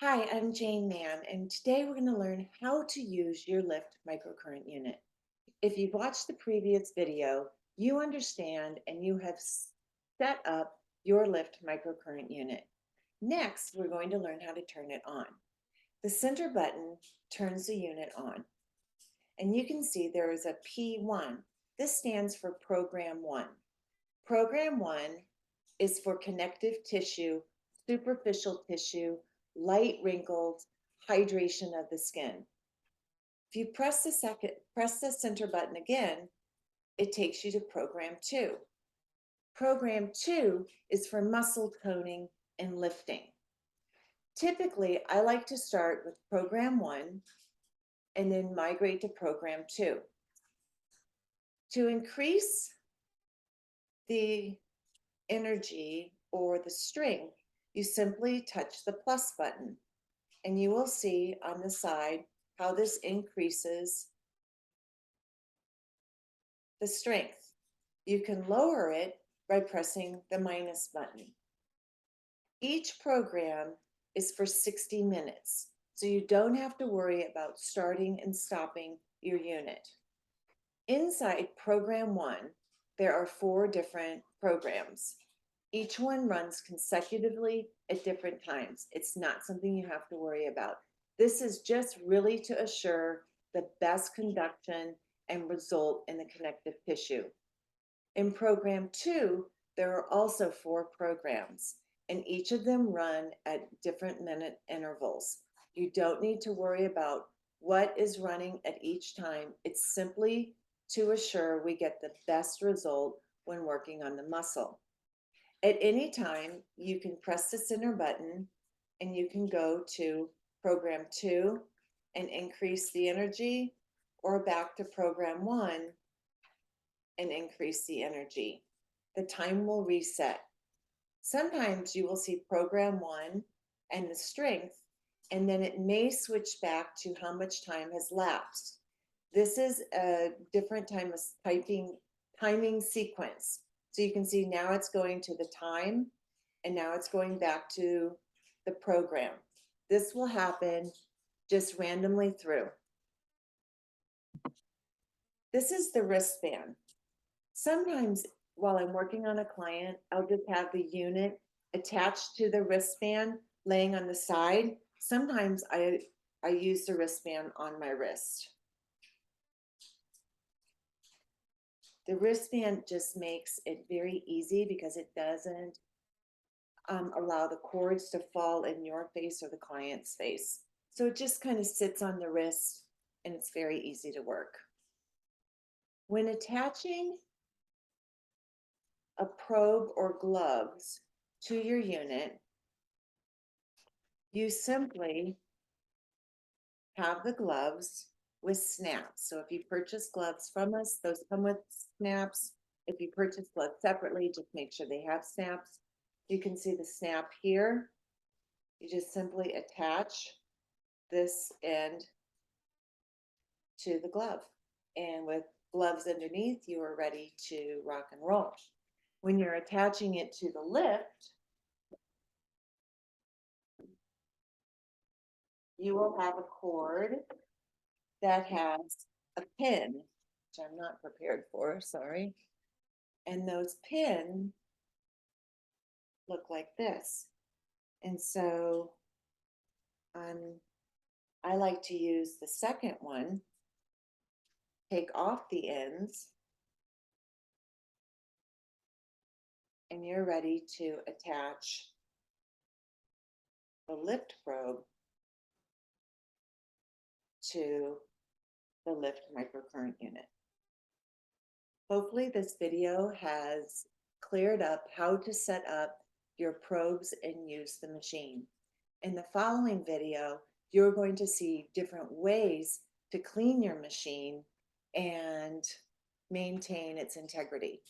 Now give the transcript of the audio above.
Hi, I'm Jane Mann, and today we're going to learn how to use your lift microcurrent unit. If you've watched the previous video, you understand and you have set up your lift microcurrent unit. Next, we're going to learn how to turn it on. The center button turns the unit on, and you can see there is a P1. This stands for Program 1. Program 1 is for connective tissue, superficial tissue, light wrinkles, hydration of the skin. If you press the center button again, it takes you to program 2. Program 2 is for muscle toning and lifting. Typically, I like to start with program 1 and then migrate to program 2. To increase the energy or the strength, you simply touch the plus button and you will see on the side how this increases the strength. You can lower it by pressing the minus button. Each program is for 60 minutes, so you don't have to worry about starting and stopping your unit. Inside program 1, there are 4 different programs. Each one runs consecutively at different times. It's not something you have to worry about. This is just really to assure the best conduction and result in the connective tissue. In program 2, there are also 4 programs, and each of them run at different minute intervals. You don't need to worry about what is running at each time. It's simply to assure we get the best result when working on the muscle. At any time, you can press the center button and you can go to program 2 and increase the energy, or back to program 1 and increase the energy. The time will reset. Sometimes you will see program 1 and the strength, and then it may switch back to how much time has lapsed. This is a different timing sequence. So you can see now it's going to the time, and now it's going back to the program. This will happen just randomly through. This is the wristband. Sometimes while I'm working on a client, I'll just have the unit attached to the wristband laying on the side. Sometimes I use the wristband on my wrist. The wristband just makes it very easy because it doesn't allow the cords to fall in your face or the client's face. So it just kind of sits on the wrist and it's very easy to work. When attaching a probe or gloves to your unit, you simply have the gloves with snaps. So if you purchase gloves from us, those come with snaps. If you purchase gloves separately, just make sure they have snaps. You can see the snap here. You just simply attach this end to the glove. And with gloves underneath, you are ready to rock and roll. When you're attaching it to the lift, you will have a cord that has a pin, which I'm not prepared for, sorry. And those pins look like this. And so I like to use the second one, take off the ends, and you're ready to attach the lift probe to the lift microcurrent unit. Hopefully this video has cleared up how to set up your probes and use the machine. In the following video, you're going to see different ways to clean your machine and maintain its integrity.